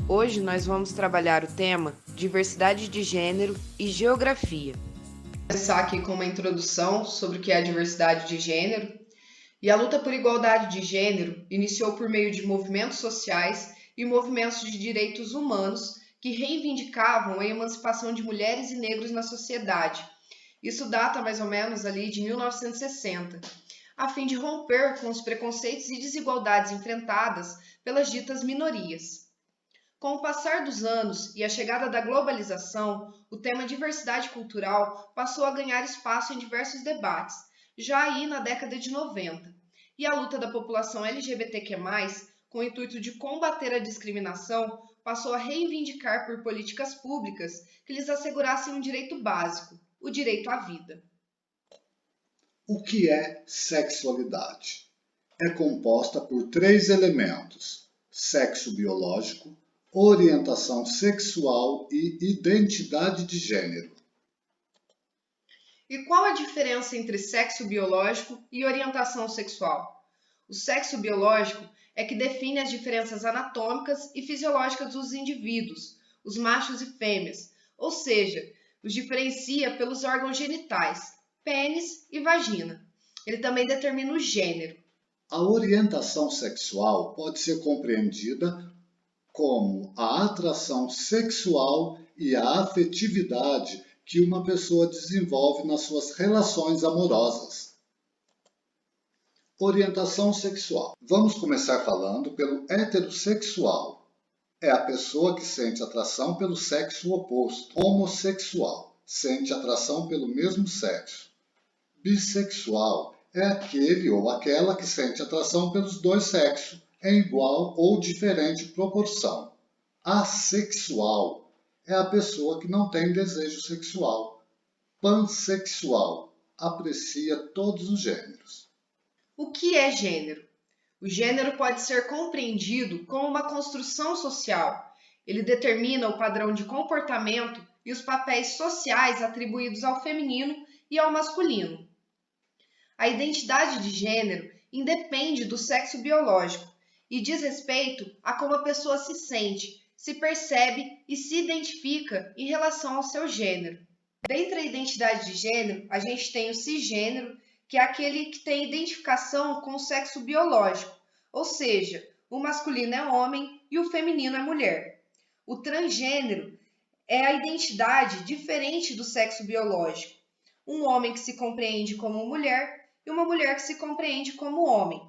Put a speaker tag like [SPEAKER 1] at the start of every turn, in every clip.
[SPEAKER 1] Hoje nós vamos trabalhar o tema diversidade de gênero e geografia.
[SPEAKER 2] Vou começar aqui com uma introdução sobre o que é a diversidade de gênero. E a luta por igualdade de gênero iniciou por meio de movimentos sociais e movimentos de direitos humanos que reivindicavam a emancipação de mulheres e negros na sociedade. Isso data mais ou menos ali de 1960, a fim de romper com os preconceitos e desigualdades enfrentadas pelas ditas minorias. Com o passar dos anos e a chegada da globalização, o tema diversidade cultural passou a ganhar espaço em diversos debates, já aí na década de 90. E a luta da população LGBTQ+, com o intuito de combater a discriminação, passou a reivindicar por políticas públicas que lhes assegurassem um direito básico, o direito à vida.
[SPEAKER 3] O que é sexualidade? É composta por 3 elementos: sexo biológico, orientação sexual e identidade de gênero.
[SPEAKER 2] E qual a diferença entre sexo biológico e orientação sexual? O sexo biológico é que define as diferenças anatômicas e fisiológicas dos indivíduos, os machos e fêmeas, ou seja, os diferencia pelos órgãos genitais, pênis e vagina. Ele também determina o gênero.
[SPEAKER 3] A orientação sexual pode ser compreendida como a atração sexual e a afetividade que uma pessoa desenvolve nas suas relações amorosas. Orientação sexual. Vamos começar falando pelo heterossexual. É a pessoa que sente atração pelo sexo oposto. Homossexual. Sente atração pelo mesmo sexo. Bissexual é aquele ou aquela que sente atração pelos dois sexos em igual ou diferente proporção. Assexual é a pessoa que não tem desejo sexual. Pansexual aprecia todos os gêneros.
[SPEAKER 2] O que é gênero? O gênero pode ser compreendido como uma construção social. Ele determina o padrão de comportamento e os papéis sociais atribuídos ao feminino e ao masculino. A identidade de gênero independe do sexo biológico e diz respeito a como a pessoa se sente, se percebe e se identifica em relação ao seu gênero. Dentre a identidade de gênero, a gente tem o cisgênero, que é aquele que tem identificação com o sexo biológico, ou seja, o masculino é homem e o feminino é mulher. O transgênero é a identidade diferente do sexo biológico, um homem que se compreende como mulher e uma mulher que se compreende como homem.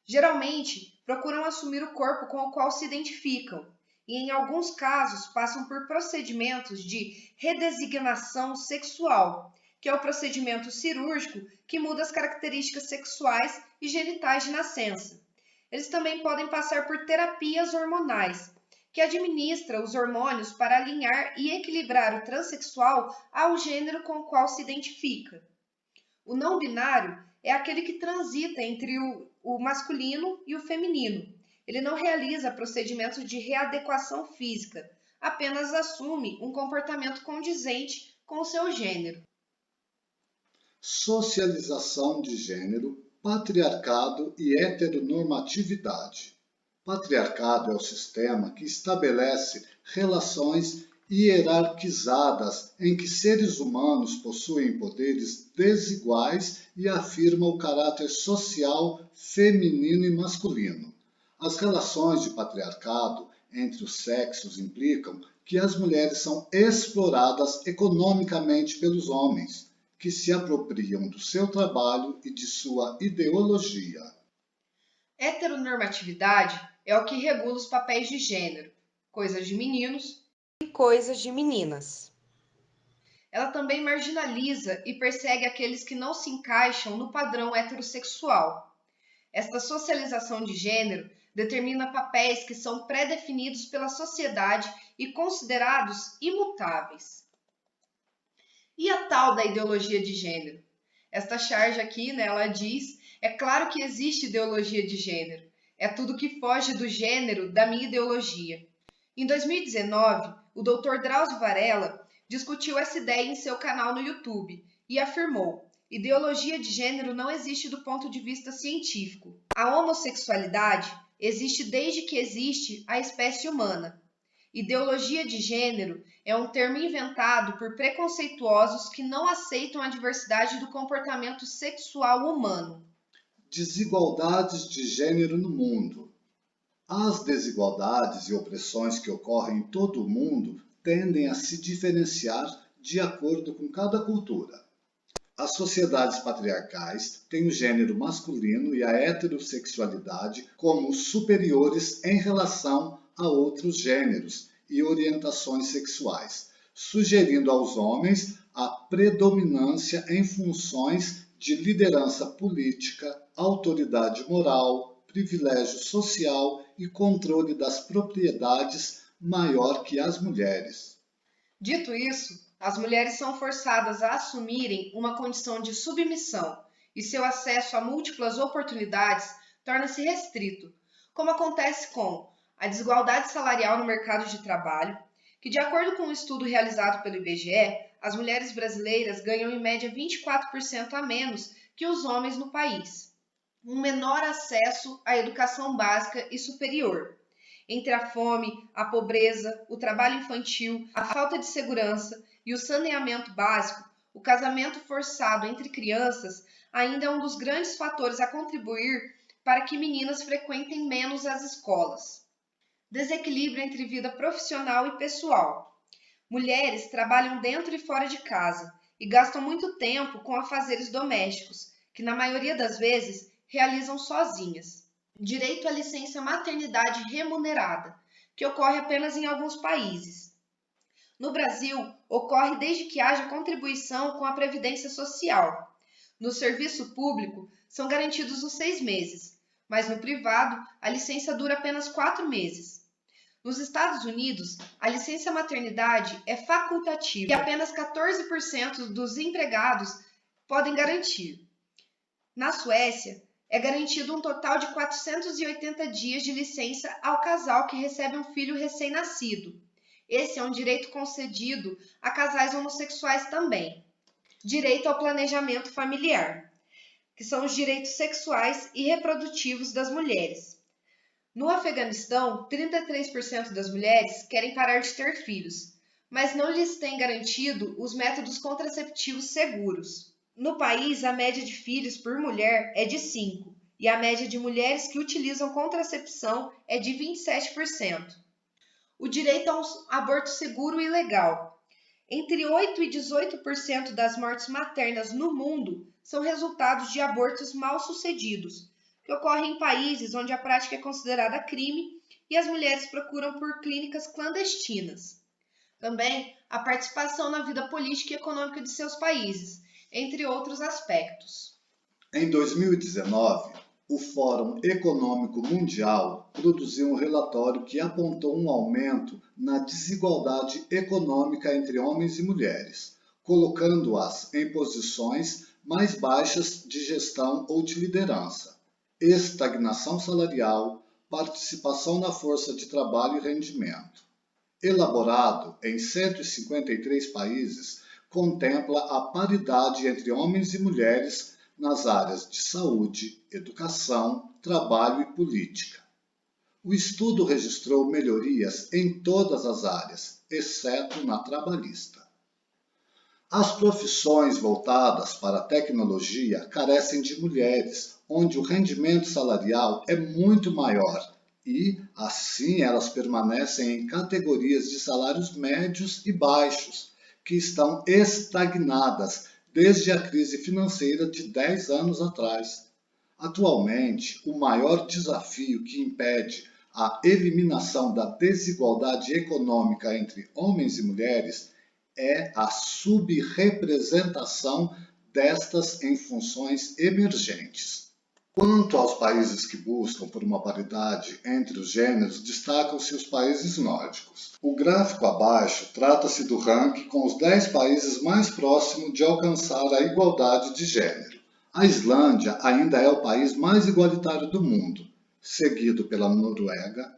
[SPEAKER 2] Geralmente, procuram assumir o corpo com o qual se identificam e, em alguns casos, passam por procedimentos de redesignação sexual, que é o procedimento cirúrgico que muda as características sexuais e genitais de nascença. Eles também podem passar por terapias hormonais, que administra os hormônios para alinhar e equilibrar o transexual ao gênero com o qual se identifica. O não binário é aquele que transita entre o masculino e o feminino. Ele não realiza procedimentos de readequação física, apenas assume um comportamento condizente com o seu gênero.
[SPEAKER 3] Socialização de gênero, patriarcado e heteronormatividade. Patriarcado é o sistema que estabelece relações hierarquizadas em que seres humanos possuem poderes desiguais e afirma o caráter social feminino e masculino. As relações de patriarcado entre os sexos implicam que as mulheres são exploradas economicamente pelos homens, que se apropriam do seu trabalho e de sua ideologia.
[SPEAKER 2] Heteronormatividade é o que regula os papéis de gênero, coisas de meninos
[SPEAKER 1] E coisas de meninas.
[SPEAKER 2] Ela também marginaliza e persegue aqueles que não se encaixam no padrão heterossexual. Esta socialização de gênero determina papéis que são pré-definidos pela sociedade e considerados imutáveis. E a tal da ideologia de gênero? Esta charge aqui, ela diz, é claro que existe ideologia de gênero. É tudo que foge do gênero da minha ideologia. Em 2019, o Dr. Drauzio Varela discutiu essa ideia em seu canal no YouTube e afirmou: ideologia de gênero não existe do ponto de vista científico. A homossexualidade existe desde que existe a espécie humana. Ideologia de gênero é um termo inventado por preconceituosos que não aceitam a diversidade do comportamento sexual humano.
[SPEAKER 3] Desigualdades de gênero no mundo. As desigualdades e opressões que ocorrem em todo o mundo tendem a se diferenciar de acordo com cada cultura. As sociedades patriarcais têm o gênero masculino e a heterossexualidade como superiores em relação a outros gêneros e orientações sexuais, sugerindo aos homens a predominância em funções de liderança política, autoridade moral, privilégio social e controle das propriedades maior que as mulheres.
[SPEAKER 2] Dito isso, as mulheres são forçadas a assumirem uma condição de submissão e seu acesso a múltiplas oportunidades torna-se restrito, como acontece com a desigualdade salarial no mercado de trabalho, que, de acordo com um estudo realizado pelo IBGE, as mulheres brasileiras ganham em média 24% a menos que os homens no país. Um menor acesso à educação básica e superior. Entre a fome, a pobreza, o trabalho infantil, a falta de segurança e o saneamento básico, o casamento forçado entre crianças ainda é um dos grandes fatores a contribuir para que meninas frequentem menos as escolas. Desequilíbrio entre vida profissional e pessoal. Mulheres trabalham dentro e fora de casa e gastam muito tempo com afazeres domésticos, que na maioria das vezes realizam sozinhas. Direito à licença maternidade remunerada, que ocorre apenas em alguns países. No Brasil, ocorre desde que haja contribuição com a Previdência Social. No serviço público, são garantidos os 6 meses, mas no privado, a licença dura apenas 4 meses. Nos Estados Unidos, a licença maternidade é facultativa e apenas 14% dos empregados podem garantir. Na Suécia, é garantido um total de 480 dias de licença ao casal que recebe um filho recém-nascido. Esse é um direito concedido a casais homossexuais também. Direito ao planejamento familiar, que são os direitos sexuais e reprodutivos das mulheres. No Afeganistão, 33% das mulheres querem parar de ter filhos, mas não lhes têm garantido os métodos contraceptivos seguros. No país, a média de filhos por mulher é de 5, e a média de mulheres que utilizam contracepção é de 27%. O direito a um aborto seguro e legal. Entre 8% e 18% das mortes maternas no mundo são resultados de abortos mal sucedidos, que ocorrem em países onde a prática é considerada crime e as mulheres procuram por clínicas clandestinas. Também a participação na vida política e econômica de seus países, entre outros aspectos.
[SPEAKER 3] Em 2019, o Fórum Econômico Mundial produziu um relatório que apontou um aumento na desigualdade econômica entre homens e mulheres, colocando-as em posições mais baixas de gestão ou de liderança, estagnação salarial, participação na força de trabalho e rendimento. Elaborado em 153 países, contempla a paridade entre homens e mulheres nas áreas de saúde, educação, trabalho e política. O estudo registrou melhorias em todas as áreas, exceto na trabalhista. As profissões voltadas para a tecnologia carecem de mulheres, onde o rendimento salarial é muito maior e, assim, elas permanecem em categorias de salários médios e baixos, que estão estagnadas desde a crise financeira de 10 anos atrás. Atualmente, o maior desafio que impede a eliminação da desigualdade econômica entre homens e mulheres é a subrepresentação destas em funções emergentes. Quanto aos países que buscam por uma paridade entre os gêneros, destacam-se os países nórdicos. O gráfico abaixo trata-se do ranking com os 10 países mais próximos de alcançar a igualdade de gênero. A Islândia ainda é o país mais igualitário do mundo, seguido pela Noruega,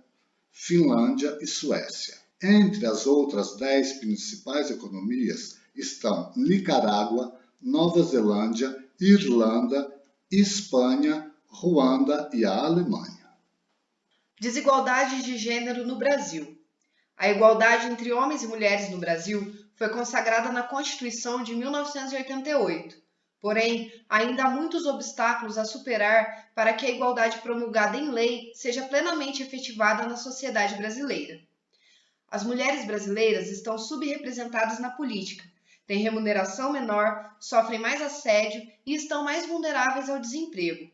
[SPEAKER 3] Finlândia e Suécia. Entre as outras 10 principais economias estão Nicarágua, Nova Zelândia, Irlanda, Espanha, Ruanda e a Alemanha.
[SPEAKER 2] Desigualdade de gênero no Brasil. A igualdade entre homens e mulheres no Brasil foi consagrada na Constituição de 1988. Porém, ainda há muitos obstáculos a superar para que a igualdade promulgada em lei seja plenamente efetivada na sociedade brasileira. As mulheres brasileiras estão subrepresentadas na política, têm remuneração menor, sofrem mais assédio e estão mais vulneráveis ao desemprego.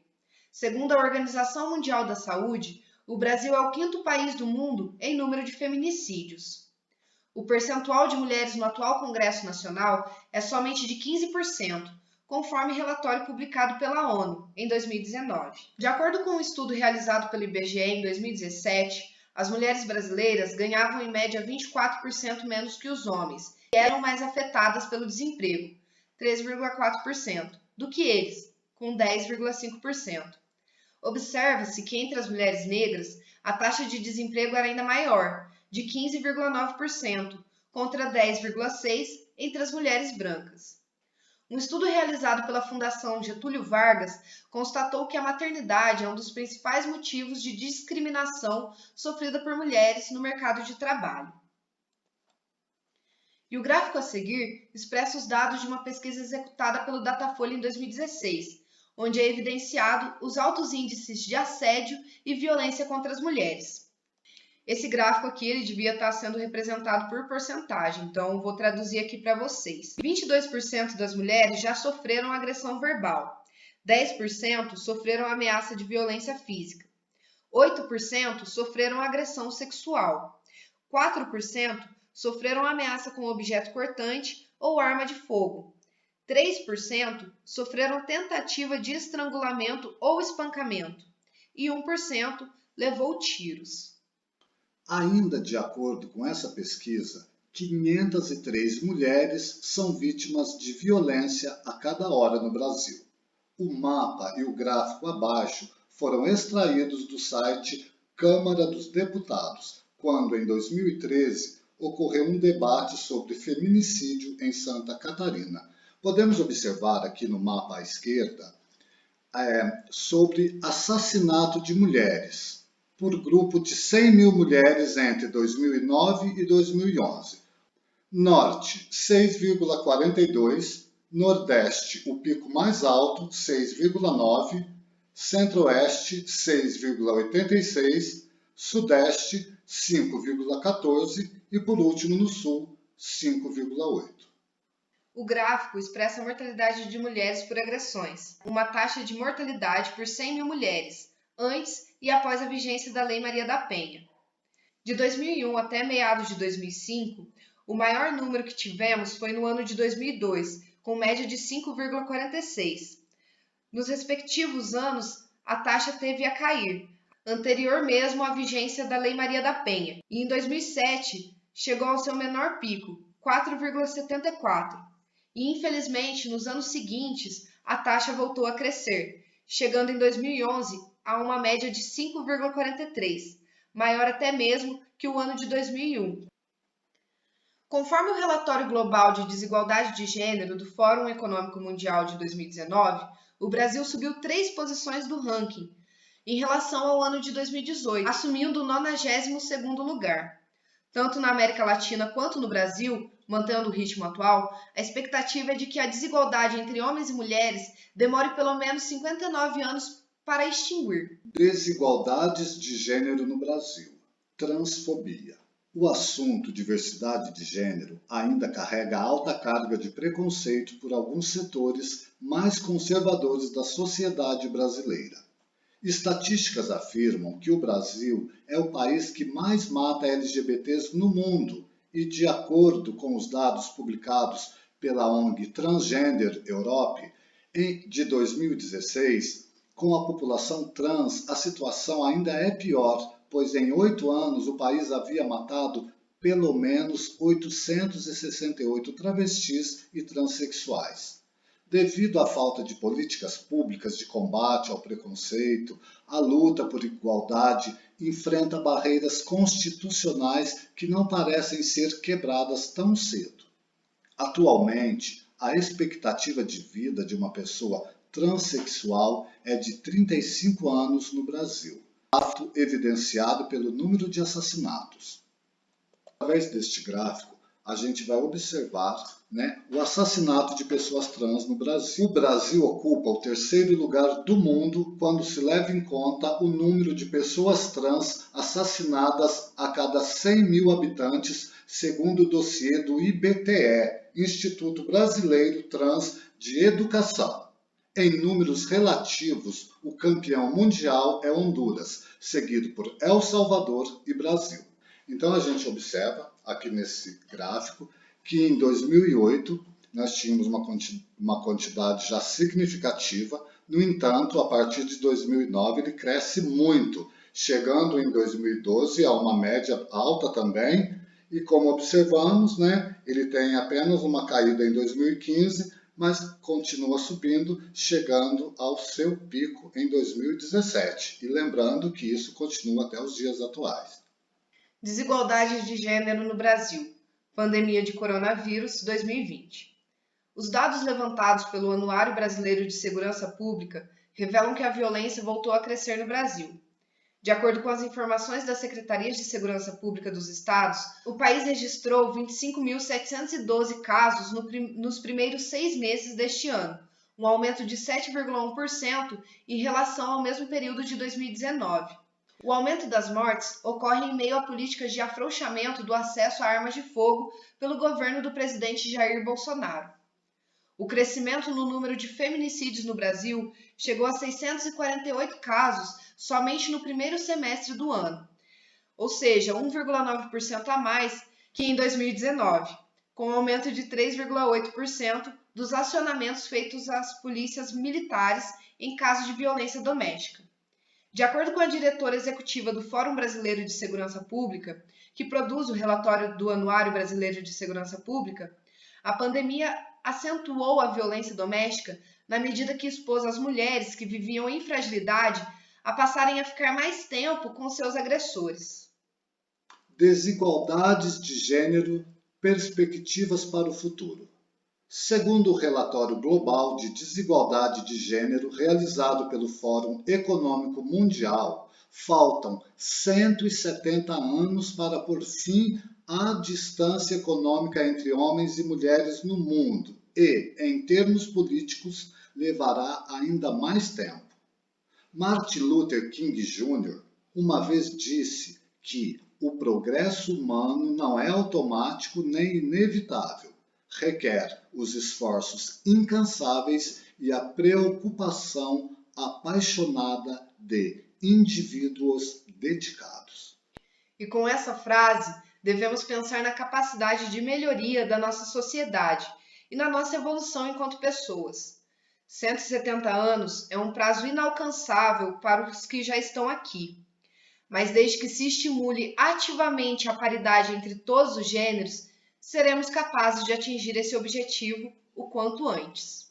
[SPEAKER 2] Segundo a Organização Mundial da Saúde, o Brasil é o 5º país do mundo em número de feminicídios. O percentual de mulheres no atual Congresso Nacional é somente de 15%, conforme relatório publicado pela ONU em 2019. De acordo com um estudo realizado pelo IBGE em 2017, as mulheres brasileiras ganhavam em média 24% menos que os homens e eram mais afetadas pelo desemprego, 3,4%, do que eles, com 10,5%. Observa-se que entre as mulheres negras, a taxa de desemprego era ainda maior, de 15,9%, contra 10,6% entre as mulheres brancas. Um estudo realizado pela Fundação Getúlio Vargas constatou que a maternidade é um dos principais motivos de discriminação sofrida por mulheres no mercado de trabalho. E o gráfico a seguir expressa os dados de uma pesquisa executada pelo Datafolha em 2016, onde é evidenciado os altos índices de assédio e violência contra as mulheres. Esse gráfico aqui ele devia estar sendo representado por porcentagem, então vou traduzir aqui para vocês. 22% das mulheres já sofreram agressão verbal, 10% sofreram ameaça de violência física, 8% sofreram agressão sexual, 4% sofreram ameaça com objeto cortante ou arma de fogo, 3% sofreram tentativa de estrangulamento ou espancamento e 1% levou tiros.
[SPEAKER 3] Ainda de acordo com essa pesquisa, 503 mulheres são vítimas de violência a cada hora no Brasil. O mapa e o gráfico abaixo foram extraídos do site Câmara dos Deputados, quando em 2013 ocorreu um debate sobre feminicídio em Santa Catarina. Podemos observar aqui no mapa à esquerda sobre assassinato de mulheres por grupo de 100 mil mulheres entre 2009 e 2011. Norte, 6,42, Nordeste, o pico mais alto, 6,9, Centro-Oeste, 6,86, Sudeste, 5,14 e, por último, no Sul, 5,8.
[SPEAKER 2] O gráfico expressa a mortalidade de mulheres por agressões, uma taxa de mortalidade por 100 mil mulheres, antes e após a vigência da Lei Maria da Penha. De 2001 até meados de 2005, o maior número que tivemos foi no ano de 2002, com média de 5,46. Nos respectivos anos, a taxa teve a cair, anterior mesmo à vigência da Lei Maria da Penha, e em 2007 chegou ao seu menor pico, 4,74. E infelizmente, nos anos seguintes, a taxa voltou a crescer, chegando em 2011 a uma média de 5,43, maior até mesmo que o ano de 2001. Conforme o relatório global de desigualdade de gênero do Fórum Econômico Mundial de 2019, o Brasil subiu 3 posições do ranking em relação ao ano de 2018, assumindo o 92º lugar. Tanto na América Latina quanto no Brasil, mantendo o ritmo atual, a expectativa é de que a desigualdade entre homens e mulheres demore pelo menos 59 anos para extinguir.
[SPEAKER 3] Desigualdades de gênero no Brasil. Transfobia. O assunto diversidade de gênero ainda carrega alta carga de preconceito por alguns setores mais conservadores da sociedade brasileira. Estatísticas afirmam que o Brasil é o país que mais mata LGBTs no mundo e, de acordo com os dados publicados pela ONG Transgender Europe, de 2016, com a população trans, a situação ainda é pior, pois em 8 anos o país havia matado pelo menos 868 travestis e transexuais. Devido à falta de políticas públicas de combate ao preconceito, a luta por igualdade enfrenta barreiras constitucionais que não parecem ser quebradas tão cedo. Atualmente, a expectativa de vida de uma pessoa transexual é de 35 anos no Brasil, fato evidenciado pelo número de assassinatos. Através deste gráfico, a gente vai observar, o assassinato de pessoas trans no Brasil. O Brasil ocupa o 3º lugar do mundo quando se leva em conta o número de pessoas trans assassinadas a cada 100 mil habitantes, segundo o dossiê do IBTE, Instituto Brasileiro Trans de Educação. Em números relativos, o campeão mundial é Honduras, seguido por El Salvador e Brasil. Então a gente observa aqui nesse gráfico que em 2008 nós tínhamos uma quantidade já significativa. No entanto, a partir de 2009 ele cresce muito, chegando em 2012 a uma média alta também. E como observamos, ele tem apenas uma caída em 2015, mas continua subindo, chegando ao seu pico em 2017. E lembrando que isso continua até os dias atuais.
[SPEAKER 2] Desigualdades de gênero no Brasil. Pandemia de coronavírus 2020. Os dados levantados pelo Anuário Brasileiro de Segurança Pública revelam que a violência voltou a crescer no Brasil. De acordo com as informações das Secretarias de Segurança Pública dos estados, o país registrou 25.712 casos nos primeiros 6 meses deste ano, um aumento de 7,1% em relação ao mesmo período de 2019. O aumento das mortes ocorre em meio a políticas de afrouxamento do acesso a armas de fogo pelo governo do presidente Jair Bolsonaro. O crescimento no número de feminicídios no Brasil chegou a 648 casos somente no primeiro semestre do ano, ou seja, 1,9% a mais que em 2019, com um aumento de 3,8% dos acionamentos feitos às polícias militares em caso de violência doméstica. De acordo com a diretora executiva do Fórum Brasileiro de Segurança Pública, que produz o relatório do Anuário Brasileiro de Segurança Pública, a pandemia acentuou a violência doméstica na medida que expôs as mulheres que viviam em fragilidade a passarem a ficar mais tempo com seus agressores.
[SPEAKER 3] Desigualdades de gênero, perspectivas para o futuro. Segundo o relatório global de desigualdade de gênero realizado pelo Fórum Econômico Mundial, faltam 170 anos para pôr fim à distância econômica entre homens e mulheres no mundo e, em termos políticos, levará ainda mais tempo. Martin Luther King Jr. uma vez disse que o progresso humano não é automático nem inevitável. Requer os esforços incansáveis e a preocupação apaixonada de indivíduos dedicados.
[SPEAKER 2] E com essa frase, devemos pensar na capacidade de melhoria da nossa sociedade e na nossa evolução enquanto pessoas. 170 anos é um prazo inalcançável para os que já estão aqui. Mas desde que se estimule ativamente a paridade entre todos os gêneros, seremos capazes de atingir esse objetivo o quanto antes.